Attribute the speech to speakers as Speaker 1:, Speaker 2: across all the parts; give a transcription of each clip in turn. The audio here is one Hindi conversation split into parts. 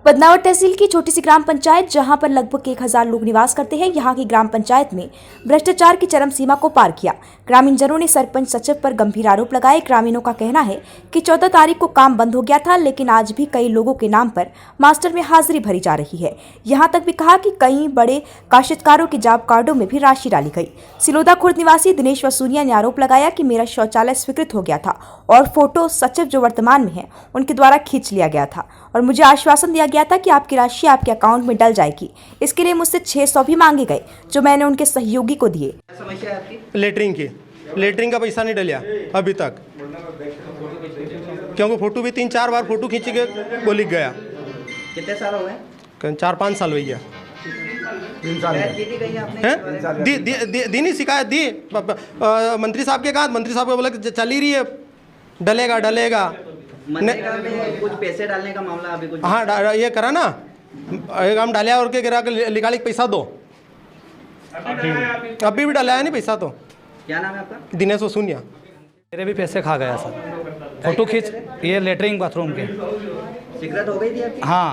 Speaker 1: बदनावर तहसील की छोटी सी ग्राम पंचायत जहां पर लगभग 1000 लोग निवास करते हैं, यहां की ग्राम पंचायत में भ्रष्टाचार की चरम सीमा को पार किया। ग्रामीणजनों ने सरपंच सचिव पर गंभीर आरोप लगाए। ग्रामीणों का कहना है कि 14 तारीख को काम बंद हो गया था, लेकिन आज भी कई लोगों के नाम पर मास्टर में हाजिरी भरी जा रही है। यहां तक भी कहा कि कई बड़े काश्तकारों के जॉब कार्डों में भी राशि डाली गई। सिलोदा खुर्द निवासी दिनेश वसूनिया ने आरोप लगाया कि मेरा शौचालय स्वीकृत हो गया था और फोटो सचिव जो वर्तमान में है उनके द्वारा खींच लिया गया था और मुझे आश्वासन दिया गया था कि आपकी राशि आपके अकाउंट में डल जाएगी। इसके लिए मुझसे 600 भी मांगे गए जो मैंने उनके सहयोगी को दिए।
Speaker 2: समस्या है आपकी?
Speaker 3: लेटरिंग का पैसा नहीं डलिया अभी तक, क्योंकि फोटो भी 3-4 बार फोटो खींच के वो लिख गया।
Speaker 2: कितने साल हो गए?
Speaker 3: 4-5 साल हो गया।
Speaker 2: 3 साल
Speaker 3: दी नहीं शिकायत दी मंत्री साहब के कहा, मंत्री साहब को बोला कि चल ही रही है, डलेगा
Speaker 2: मनरेगा में कुछ पैसे डालने का मामला अभी कुछ?
Speaker 3: हाँ ये करा ना, हम डालिया और के गिरा के निकाली पैसा दो, अभी भी डाला है नहीं पैसा। तो
Speaker 2: क्या नाम है आपका?
Speaker 3: दिनेश वसूनिया।
Speaker 4: मेरे भी पैसे खा गया सर, फोटो खींच ये लेटरिंग बाथरूम के।
Speaker 2: सिगरेट हो गई थी आपकी?
Speaker 4: हाँ,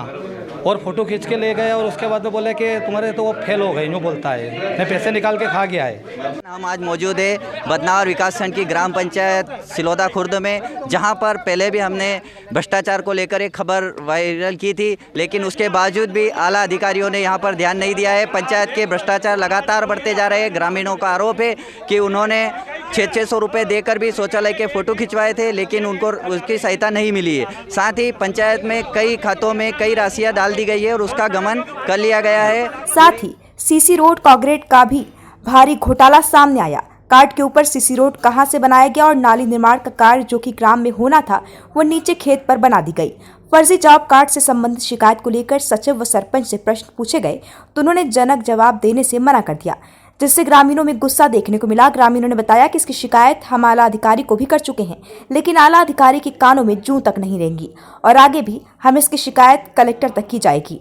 Speaker 4: और फोटो खींच के ले गए और उसके बाद में बोले कि तुम्हारे तो वो फेल हो गई, यूँ बोलता है, मैं पैसे निकाल के खा गया है।
Speaker 2: हम आज मौजूद है बदनावर विकासखंड की ग्राम पंचायत सिलोदा खुर्द में, जहां पर पहले भी हमने भ्रष्टाचार को लेकर एक खबर वायरल की थी, लेकिन उसके बावजूद भी आला अधिकारियों ने यहां पर ध्यान नहीं दिया है। पंचायत के भ्रष्टाचार लगातार बढ़ते जा रहे हैं। ग्रामीणों का आरोप है कि उन्होंने 600 रुपये देकर भी शौचालय के फ़ोटो खिंचवाए थे, लेकिन उनको उसकी सहायता नहीं मिली है। साथ ही पंचायत में कई खातों में कई राशियाँ डाल दी गई है और उसका गमन कर लिया गया है।
Speaker 1: साथ ही सीसी रोड कांक्रीट का भी भारी घोटाला सामने आया। कार्ड के ऊपर सीसी रोड कहां से बनाया गया और नाली निर्माण का कार्य जो कि ग्राम में होना था वो नीचे खेत पर बना दी गई। फर्जी जॉब कार्ड से संबंधित शिकायत को लेकर सचिव व सरपंच से प्रश्न पूछे गए तो उन्होंने जनक जवाब देने से मना कर दिया, जिससे ग्रामीणों में गुस्सा देखने को मिला। ग्रामीणों ने बताया कि इसकी शिकायत हम आला अधिकारी को भी कर चुके हैं, लेकिन आला अधिकारी के कानों में जूं तक नहीं रहेंगी और आगे भी हम इसकी शिकायत कलेक्टर तक की जाएगी।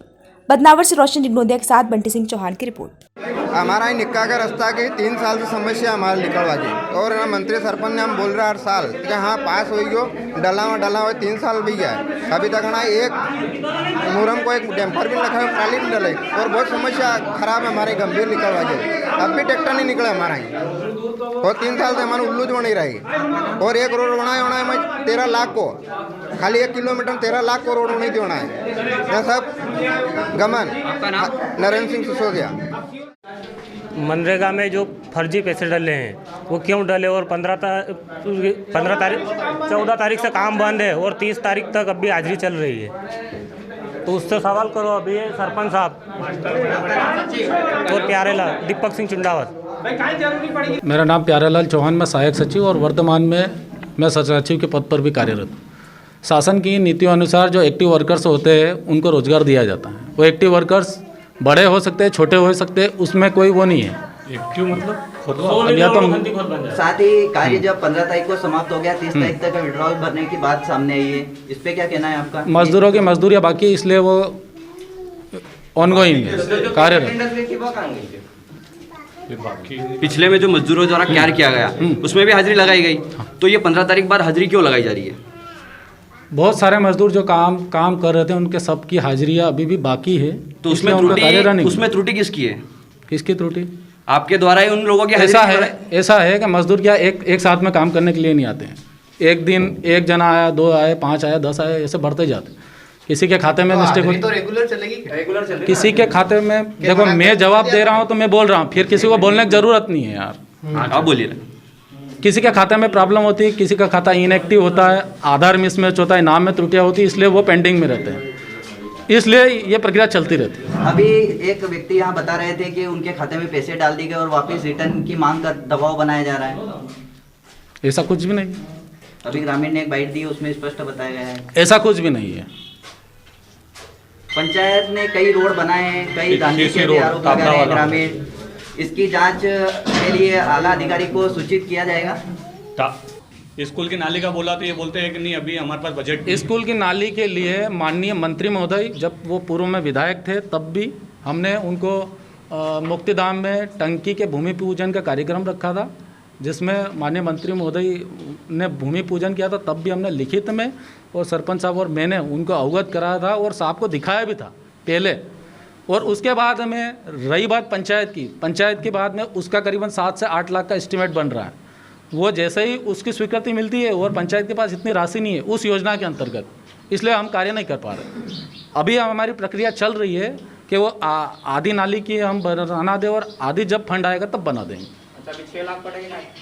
Speaker 1: बदनावर से रोशन डिग्नोदिया के साथ बंटी सिंह चौहान की रिपोर्ट।
Speaker 5: हमारा ही निक्का का रास्ता की 3 साल से समस्या हमारे निकलवा दी और मंत्री सरपंच ने हम बोल रहे हर साल कि हाँ पास हो गयो, डला हुआ 3 साल भी गया है, अभी तक ना एक मुहर्रम को एक डैम्पर भी रखा है, ट्राली भी डले और बहुत समस्या खराब है हमारे, गंभीर निकलवा दी। अब भी ट्रैक्टर नहीं निकला हमारा ही और 3 साल से हमारे उल्लू जो नहीं रही और एक रोड बनाया है मैं 13 लाख को, खाली 1 किलोमीटर 13 लाख को रोड नहीं होना है। यह सब गमन। नरेंद्र सिंह सिसोदिया।
Speaker 6: मनरेगा में जो फर्जी पैसे डले हैं वो क्यों डले और 14 तारीख से काम बंद है और 30 तारीख तक अभी हाजिरी चल रही है, तो उससे सवाल करो। अभी सरपंच साहब और प्यारेलाल दीपक सिंह चुंडावत।
Speaker 7: मेरा नाम प्यारेलाल चौहान, मैं सहायक सचिव और वर्तमान में मैं सचिव के पद पर भी कार्यरत हूँ। शासन की नीतियों अनुसार जो एक्टिव वर्कर्स होते हैं उनको रोजगार दिया जाता है। वो एक्टिव वर्कर्स बड़े हो सकते हैं, छोटे हो सकते हैं, उसमें कोई वो नहीं है।
Speaker 6: एक्टिव मतलब
Speaker 2: साथ ही कार्य जब 15 तारीख को समाप्त हो गया, 30 तारीख तक विड्रॉल भरने की बात सामने आई है, इस पे क्या कहना है आपका?
Speaker 7: मजदूरों की मजदूरियाँ बाकी, इसलिए वो ऑनगोइंग है, कार्यरत।
Speaker 8: पिछले में जो मजदूरों द्वारा कार्य किया गया उसमें भी हाजिरी लगाई गई, तो ये 15 तारीख बाद हाजिरी क्यों लगाई जा रही है?
Speaker 7: बहुत सारे मजदूर जो काम कर रहे थे उनके सबकी हाजिरियाँ अभी भी बाकी है,
Speaker 8: तो उसमें त्रुटि किसकी है?
Speaker 7: किसकी त्रुटि?
Speaker 8: आपके द्वारा ही उन लोगों की
Speaker 7: ऐसा है कि मजदूर क्या एक साथ में काम करने के लिए नहीं आते हैं। एक दिन 1 जना आया, 2 आए, 5 आया, 10 आए, ऐसे बढ़ते जाते। किसी के खाते में मिस्टेक होती तो रेगुलर चलेगी। किसी के खाते में देखो, मैं जवाब दे रहा हूँ तो मैं बोल रहा हूँ, फिर किसी को बोलने की जरूरत नहीं है यार।
Speaker 8: आप बोलिए।
Speaker 7: किसी के खाते में प्रॉब्लम होती है, किसी का खाता इनएक्टिव होता है, आधार मिसमैच होता है, नाम में त्रुटियाँ होती है, इसलिए वो पेंडिंग में रहते हैं, इसलिए ये प्रक्रिया चलती रहती है।
Speaker 2: अभी एक व्यक्ति यहाँ बता रहे थे कि उनके खाते में पैसे डाल दिए गए और वापस रिटर्न की मांग का दबाव बनाया जा रहा है।
Speaker 7: ऐसा कुछ भी नहीं।
Speaker 2: अभी ग्रामीण ने एक बाइट दी, उसमें स्पष्ट बताया गया है
Speaker 7: ऐसा कुछ भी नहीं है।
Speaker 2: पंचायत ने कई रोड बनाए हैं, कई धांधली के भी आरोप लगा रहे हैं ग्रामीण। इसकी जांच के लिए आला अधिकारी को सूचित किया जाएगा।
Speaker 6: स्कूल की नाली का बोला तो ये बोलते हैं कि नहीं अभी हमारे पास बजट।
Speaker 7: स्कूल की नाली के लिए माननीय मंत्री महोदय जब वो पूर्व में विधायक थे तब भी हमने उनको मुक्तिधाम में टंकी के भूमि पूजन का कार्यक्रम रखा था। जिसमें माननीय मंत्री महोदय ने भूमि पूजन किया था, तब भी हमने लिखित में और सरपंच साहब और मैंने उनको अवगत कराया था और साहब को दिखाया भी था पहले। और उसके बाद में रही बात पंचायत के बाद में उसका करीबन 7 से 8 लाख का एस्टीमेट बन रहा है। वो जैसे ही उसकी स्वीकृति मिलती है और पंचायत के पास इतनी राशि नहीं है उस योजना के अंतर्गत, इसलिए हम कार्य नहीं कर पा रहे। अभी हमारी प्रक्रिया चल रही है कि वो आधी नाली की हम बना दें और आधी जब फंड आएगा तब बना देंगे।